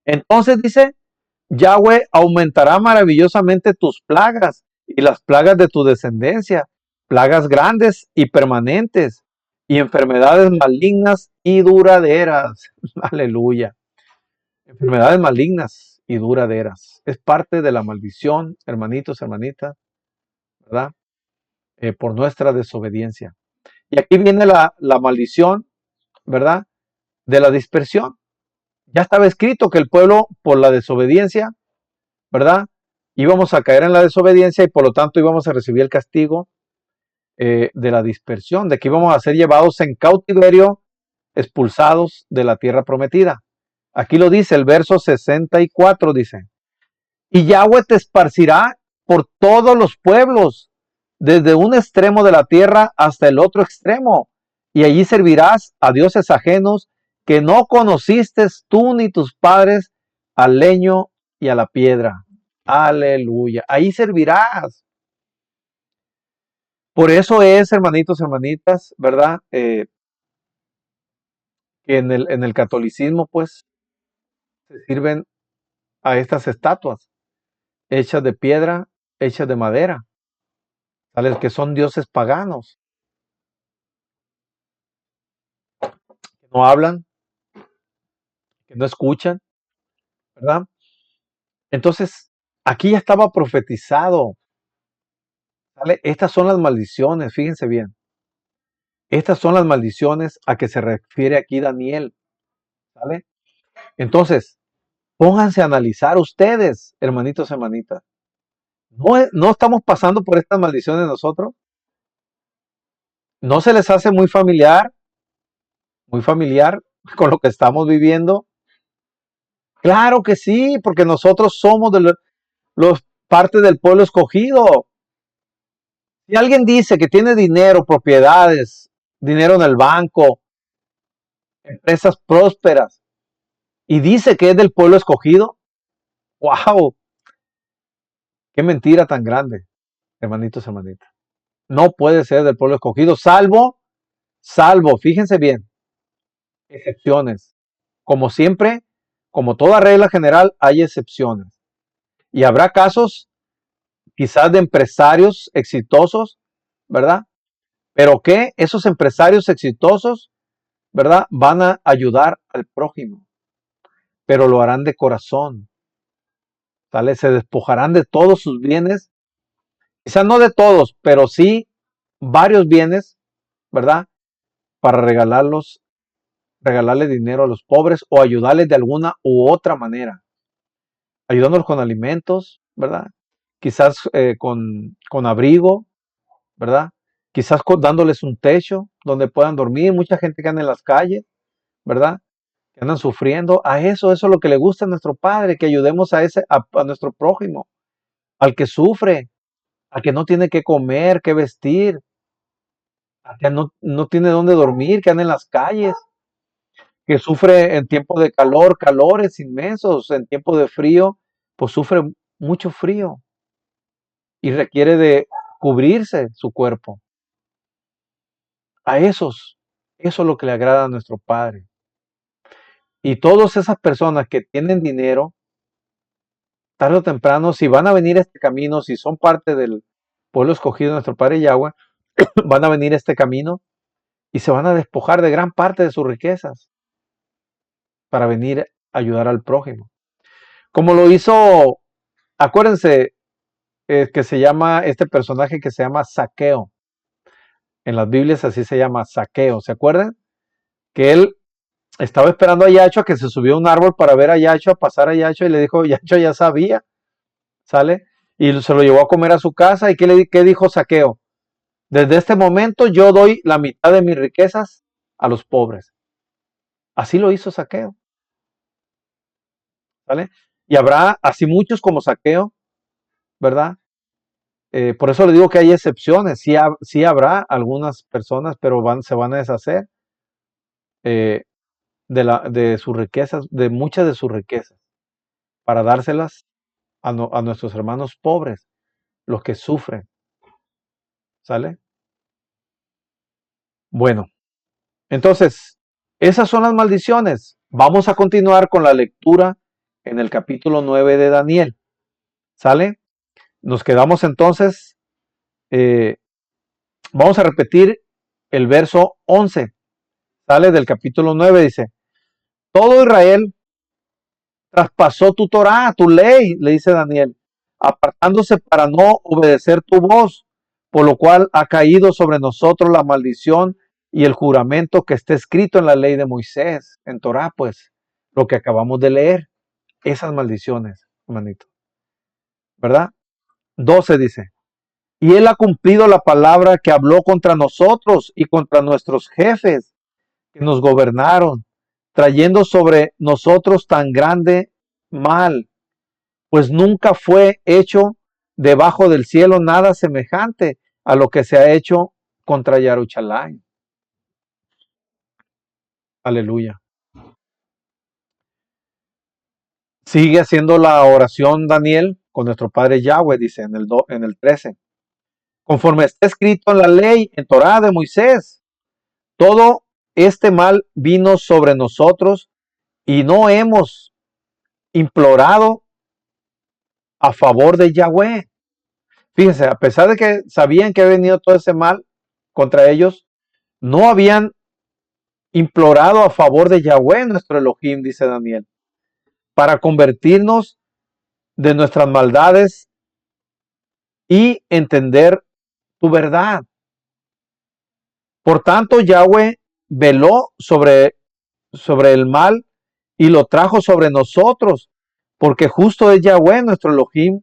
Entonces dice, Yahweh aumentará maravillosamente tus plagas y las plagas de tu descendencia, plagas grandes y permanentes y enfermedades malignas y duraderas. Aleluya. Enfermedades malignas y duraderas. Es parte de la maldición, hermanitos, hermanitas, ¿verdad? Por nuestra desobediencia. Y aquí viene la maldición, ¿verdad? De la dispersión. Ya estaba escrito que el pueblo, por la desobediencia, ¿verdad? Íbamos a caer en la desobediencia y por lo tanto íbamos a recibir el castigo de la dispersión, de que íbamos a ser llevados en cautiverio, expulsados de la tierra prometida. Aquí lo dice el verso 64, dice, y Yahweh te esparcirá por todos los pueblos, desde un extremo de la tierra hasta el otro extremo, y allí servirás a dioses ajenos que no conociste tú ni tus padres, al leño y a la piedra. Aleluya. Ahí servirás. Por eso es, hermanitos, hermanitas, ¿verdad? Que en el catolicismo, pues, se sirven a estas estatuas, hechas de piedra, hechas de madera, ¿sale? Que son dioses paganos, que no hablan, que no escuchan, ¿verdad? Entonces, aquí ya estaba profetizado, ¿sale? Estas son las maldiciones, fíjense bien. Estas son las maldiciones a que se refiere aquí Daniel, ¿sale? Entonces, pónganse a analizar ustedes, hermanitos, hermanitas. ¿No estamos pasando por estas maldiciones nosotros? ¿No se les hace muy familiar con lo que estamos viviendo? Claro que sí, porque nosotros somos de los parte del pueblo escogido. Si alguien dice que tiene dinero, propiedades, dinero en el banco, empresas prósperas, y dice que es del pueblo escogido. ¡Wow! ¡Qué mentira tan grande, hermanitos, hermanitas! No puede ser del pueblo escogido, salvo, fíjense bien, excepciones. Como siempre, como toda regla general, hay excepciones. Y habrá casos quizás de empresarios exitosos, ¿verdad? Pero que esos empresarios exitosos, ¿verdad? Van a ayudar al prójimo, pero lo harán de corazón, ¿sale? Se despojarán de todos sus bienes, quizás no de todos, pero sí varios bienes, ¿verdad? Para regalarle dinero a los pobres o ayudarles de alguna u otra manera, ayudándolos con alimentos, ¿verdad? Quizás con abrigo, ¿verdad? Quizás dándoles un techo donde puedan dormir. Mucha gente que anda en las calles, ¿verdad? Que andan sufriendo. Eso es lo que le gusta a nuestro Padre, que ayudemos a nuestro prójimo, al que sufre, al que no tiene que comer, que vestir, al que no tiene dónde dormir, que anda en las calles, que sufre en tiempo de calor, calores inmensos, en tiempo de frío, pues sufre mucho frío y requiere de cubrirse su cuerpo. A eso es lo que le agrada a nuestro Padre. Y todas esas personas que tienen dinero, tarde o temprano, si van a venir a este camino, si son parte del pueblo escogido de nuestro Padre Yahweh, van a venir a este camino y se van a despojar de gran parte de sus riquezas para venir a ayudar al prójimo. Como lo hizo, acuérdense, que se llama este personaje que se llama Zaqueo. En las Biblias así se llama Zaqueo. ¿Se acuerdan? Que él estaba esperando a Yacho a que se subió a un árbol para ver a Yacho, a pasar a Yacho, y le dijo, Yacho ya sabía, ¿sale? Y se lo llevó a comer a su casa. ¿Y qué dijo Zaqueo? Desde este momento yo doy la mitad de mis riquezas a los pobres. Así lo hizo Zaqueo, ¿sale? Y habrá así muchos como Zaqueo, ¿verdad? Por eso le digo que hay excepciones. Sí habrá algunas personas, pero se van a deshacer eh, de sus riquezas, de muchas de sus riquezas, para dárselas a nuestros hermanos pobres, los que sufren, ¿sale? Bueno, entonces, esas son las maldiciones. Vamos a continuar con la lectura en el capítulo 9 de Daniel, ¿sale? Nos quedamos entonces, eh, vamos a repetir el verso 11, ¿sale? Del capítulo 9 dice, todo Israel traspasó tu Torá, tu ley, le dice Daniel, apartándose para no obedecer tu voz, por lo cual ha caído sobre nosotros la maldición y el juramento que está escrito en la ley de Moisés, en Torá, pues, lo que acabamos de leer, esas maldiciones, hermanito, ¿verdad? 12 dice, y él ha cumplido la palabra que habló contra nosotros y contra nuestros jefes que nos gobernaron, trayendo sobre nosotros tan grande mal, pues nunca fue hecho debajo del cielo nada semejante a lo que se ha hecho contra Yaruchalay. Aleluya. Sigue haciendo la oración Daniel con nuestro Padre Yahweh, dice en el 13. Conforme está escrito en la ley, en Torá de Moisés, todo este mal vino sobre nosotros y no hemos implorado a favor de Yahweh. Fíjense, a pesar de que sabían que había venido todo ese mal contra ellos, no habían implorado a favor de Yahweh, nuestro Elohim, dice Daniel, para convertirnos de nuestras maldades y entender tu verdad. Por tanto, Yahweh veló sobre el mal y lo trajo sobre nosotros, porque justo es Yahweh, nuestro Elohim,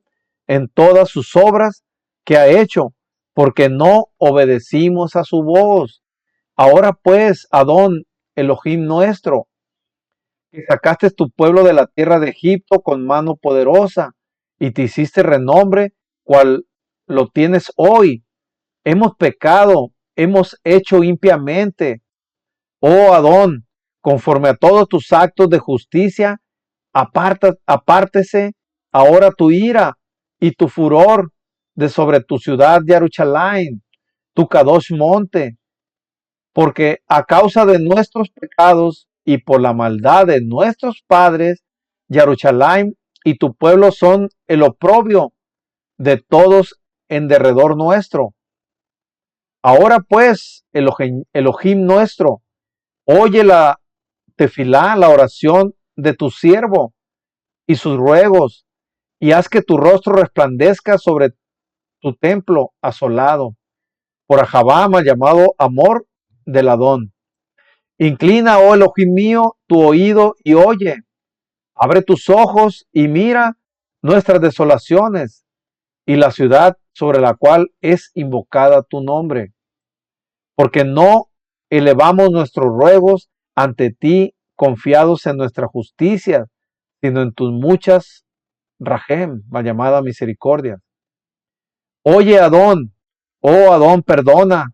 en todas sus obras que ha hecho, porque no obedecimos a su voz. Ahora pues, Adón, Elohim nuestro, que sacaste tu pueblo de la tierra de Egipto con mano poderosa y te hiciste renombre, cual lo tienes hoy. Hemos pecado, hemos hecho impiamente. Oh Adón, conforme a todos tus actos de justicia, apártese ahora tu ira y tu furor de sobre tu ciudad Jerusalén, tu Kadosh monte, porque a causa de nuestros pecados y por la maldad de nuestros padres, Jerusalén y tu pueblo son el oprobio de todos en derredor nuestro. Ahora pues, Elohim nuestro, oye la tefilá, la oración de tu siervo y sus ruegos, y haz que tu rostro resplandezca sobre tu templo asolado, por Ahabama llamado Amor del Adón. Inclina, oh Elohim mío, tu oído y oye. Abre tus ojos y mira nuestras desolaciones y la ciudad sobre la cual es invocada tu nombre. Porque no elevamos nuestros ruegos ante ti confiados en nuestra justicia, sino en tus muchas rajem, mal llamada misericordia. Oye, Adón, oh Adón, perdona,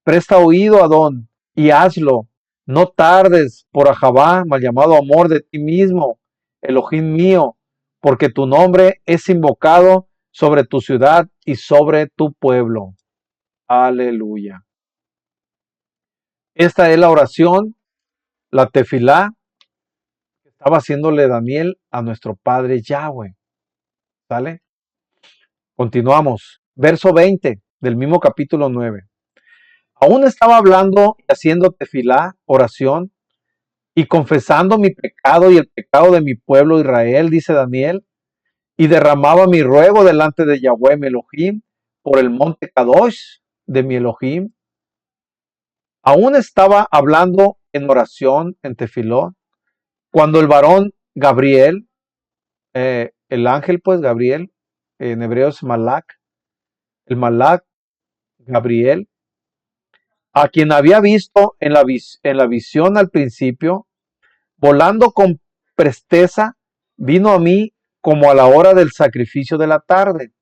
presta oído, Adón, y hazlo. No tardes por Ahabá, mal llamado amor de ti mismo, Elohim mío, porque tu nombre es invocado sobre tu ciudad y sobre tu pueblo. Aleluya. Esta es la oración, la tefilá, que estaba haciéndole Daniel a nuestro Padre Yahweh. ¿Sale? Continuamos. Verso 20 del mismo capítulo 9. Aún estaba hablando y haciendo tefilá, oración, y confesando mi pecado y el pecado de mi pueblo Israel, dice Daniel, y derramaba mi ruego delante de Yahweh mi Elohim por el monte Kadosh de mi Elohim. Aún estaba hablando en oración, en tefiló, cuando el varón Gabriel, el ángel pues Gabriel, en hebreo es Malak, el Malak Gabriel, a quien había visto en la visión al principio, volando con presteza, vino a mí como a la hora del sacrificio de la tarde.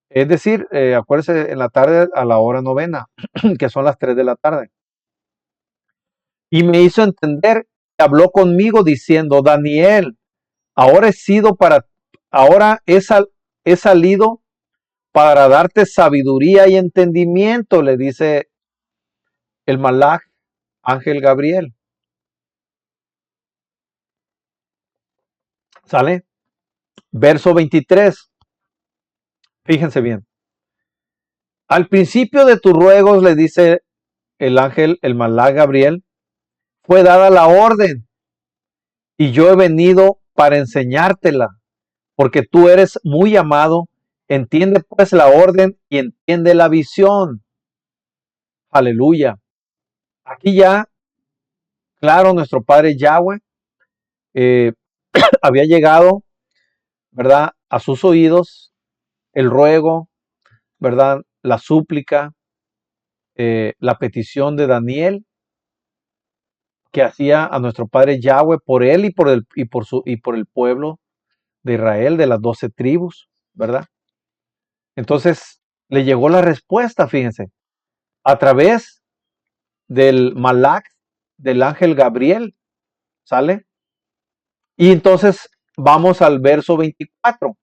Es decir, acuérdense, en la tarde a la hora novena, que son las 3 de la tarde. Y me hizo entender, habló conmigo diciendo, Daniel, ahora he salido para darte sabiduría y entendimiento, le dice el Malach, ángel Gabriel. ¿Sale? Verso 23. Fíjense bien. Al principio de tus ruegos, le dice el ángel, el Malach Gabriel, fue dada la orden y yo he venido para enseñártela, porque tú eres muy amado. Entiende pues la orden y entiende la visión. Aleluya. Aquí ya, claro, nuestro Padre Yahweh eh, había llegado, ¿verdad?, a sus oídos el ruego, ¿verdad?, la súplica, la petición de Daniel que hacía a nuestro Padre Yahweh por él y por el pueblo de Israel, de las 12 tribus, ¿verdad? Entonces le llegó la respuesta, fíjense, a través del Malach, del ángel Gabriel, ¿sale? Y entonces vamos al verso 24,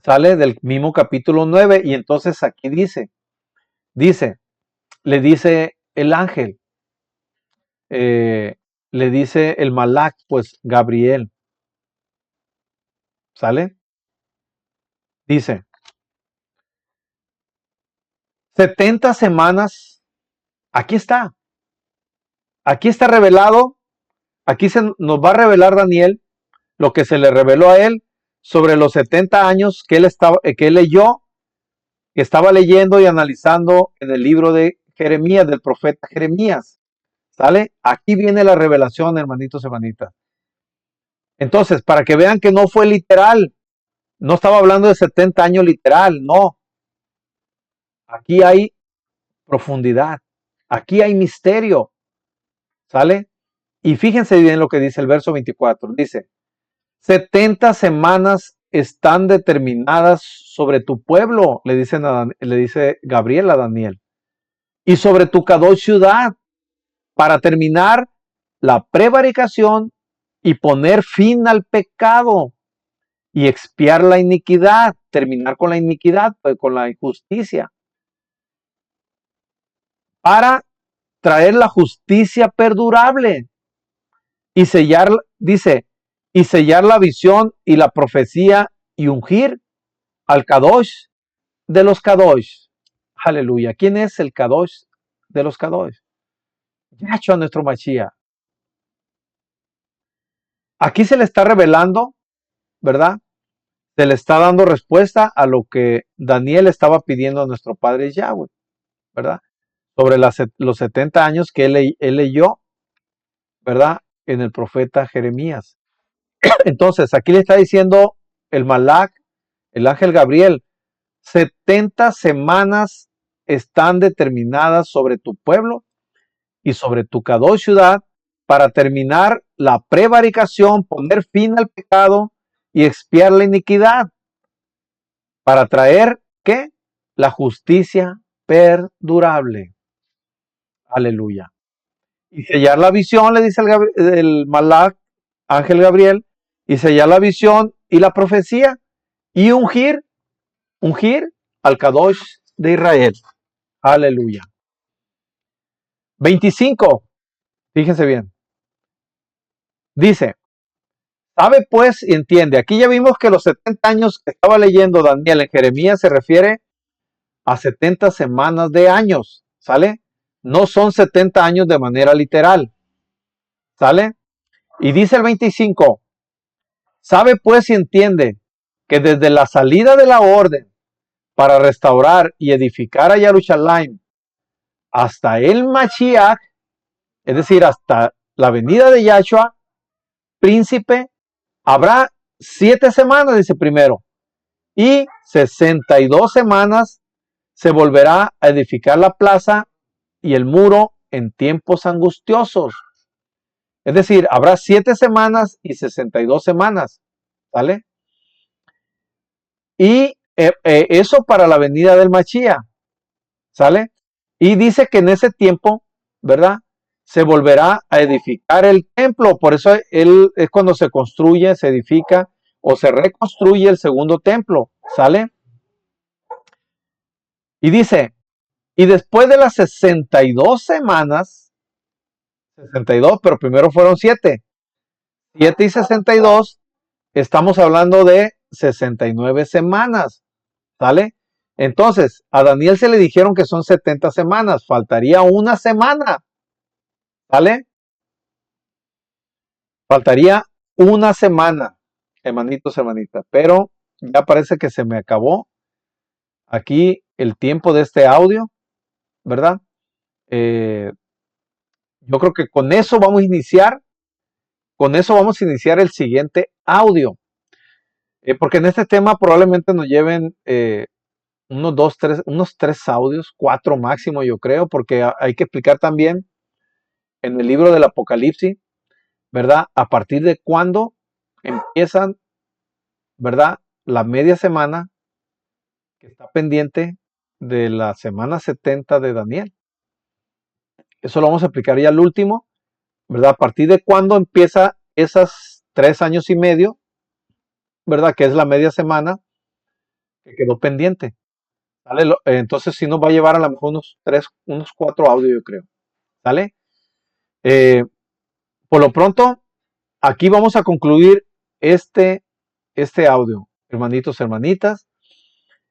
sale del mismo capítulo 9, y entonces aquí le dice el ángel, le dice el Malach, pues Gabriel, ¿sale? Dice, 70 semanas, aquí está revelado, aquí nos va a revelar Daniel lo que se le reveló a él sobre los 70 años que él leyó, que estaba leyendo y analizando en el libro de Jeremías, del profeta Jeremías. ¿Sale? Aquí viene la revelación, hermanitos y hermanitas. Entonces, para que vean que no fue literal, no estaba hablando de 70 años literal, no. Aquí hay profundidad, aquí hay misterio, ¿sale? Y fíjense bien lo que dice el verso 24. Dice, 70 semanas están determinadas sobre tu pueblo, le dice Gabriel a Daniel, y sobre tu Kadosh ciudad, para terminar la prevaricación y poner fin al pecado y expiar la iniquidad, terminar con la iniquidad, pues, con la injusticia, para traer la justicia perdurable y sellar, dice, y sellar la visión y la profecía y ungir al Kadosh de los Kadosh. Aleluya. ¿Quién es el Kadosh de los Kadosh? Yahshua nuestro Mashiach. Aquí se le está revelando, ¿verdad? Se le está dando respuesta a lo que Daniel estaba pidiendo a nuestro Padre Yahweh, ¿verdad? Sobre los 70 años que él leyó, ¿verdad? En el profeta Jeremías. Entonces, aquí le está diciendo el Malach, el ángel Gabriel, 70 semanas están determinadas sobre tu pueblo y sobre tu Kadosh ciudad para terminar la prevaricación, poner fin al pecado y expiar la iniquidad, para traer, ¿qué? La justicia perdurable. Aleluya. Y sellar la visión, le dice el Malach, ángel Gabriel, y sellar la visión y la profecía y ungir al Kadosh de Israel. Aleluya. 25. Fíjense bien. Dice, sabe pues y entiende. Aquí ya vimos que los 70 años que estaba leyendo Daniel en Jeremías se refiere a 70 semanas de años. ¿Sale? No son 70 años de manera literal. ¿Sale? Y dice el 25. Sabe pues y entiende que desde la salida de la orden para restaurar y edificar a Jerusalén hasta el Mashiach, es decir, hasta la venida de Yahshua, príncipe, habrá 7 semanas, dice primero, y 62 semanas se volverá a edificar la plaza y el muro en tiempos angustiosos. Es decir, habrá 7 semanas y 62 semanas, ¿vale? Y eso para la venida del Mashiach, ¿sale? Y dice que en ese tiempo, ¿verdad? Se volverá a edificar el templo. Por eso él es cuando se construye, se edifica o se reconstruye el segundo templo, ¿sale? Y dice, y después de las 62 semanas, 62, pero primero fueron 7, 7 y 62, estamos hablando de 69 semanas, ¿sale? Entonces, a Daniel se le dijeron que son 70 semanas, faltaría una semana, ¿sale? Faltaría una semana, hermanitos, hermanitas, pero ya parece que se me acabó aquí el tiempo de este audio, ¿verdad? Yo creo que con eso vamos a iniciar, el siguiente audio, porque en este tema probablemente nos lleven unos tres audios, 4 máximo, yo creo, porque hay que explicar también en el libro del Apocalipsis, ¿verdad? A partir de cuándo empiezan, ¿verdad? La media semana que está pendiente de la semana 70 de Daniel. Eso lo vamos a explicar ya al último, ¿verdad? A partir de cuándo empieza esas 3 años y medio, ¿verdad? Que es la media semana que quedó pendiente. ¿Sale? Entonces sí nos va a llevar a lo mejor unos 4 audios, yo creo. ¿Sale? Por lo pronto, aquí vamos a concluir este audio. Hermanitos, hermanitas,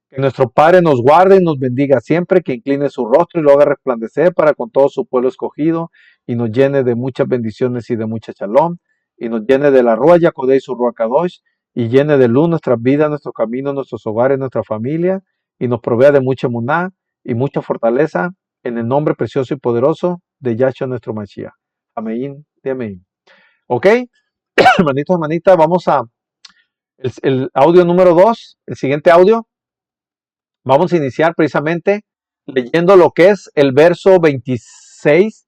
que nuestro Padre nos guarde y nos bendiga siempre, que incline su rostro y lo haga resplandecer para con todo su pueblo escogido y nos llene de muchas bendiciones y de mucha shalom, y nos llene de la Ruach Yacodé y su Ruach Kadosh, y llene de luz nuestras vidas, nuestros caminos, nuestros hogares, nuestra familia, y nos provea de mucha emuná y mucha fortaleza, en el nombre precioso y poderoso de Yahshua nuestro Mashiach. Amén y amén. ¿Ok? Hermanitos, hermanitas, vamos a el audio número 2, el siguiente audio. Vamos a iniciar precisamente leyendo lo que es el verso 26,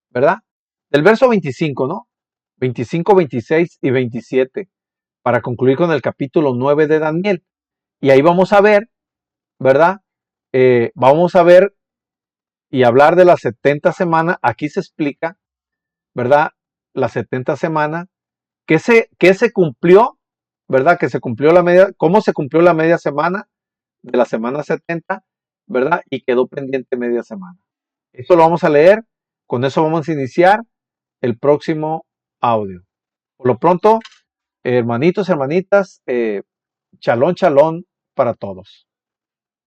¿verdad? Del verso 25, ¿no? 25, 26 y 27, para concluir con el capítulo 9 de Daniel. Y ahí vamos a ver, ¿verdad? Vamos a ver y hablar de las 70 semanas. Aquí se explica, ¿verdad? Las 70 semanas, que se cumplió, ¿verdad? Que se cumplió la media, cómo se cumplió la media semana de la semana 70, ¿verdad? Y quedó pendiente media semana. Eso lo vamos a leer, con eso vamos a iniciar el próximo audio. Por lo pronto, hermanitos, hermanitas, chalón, chalón para todos.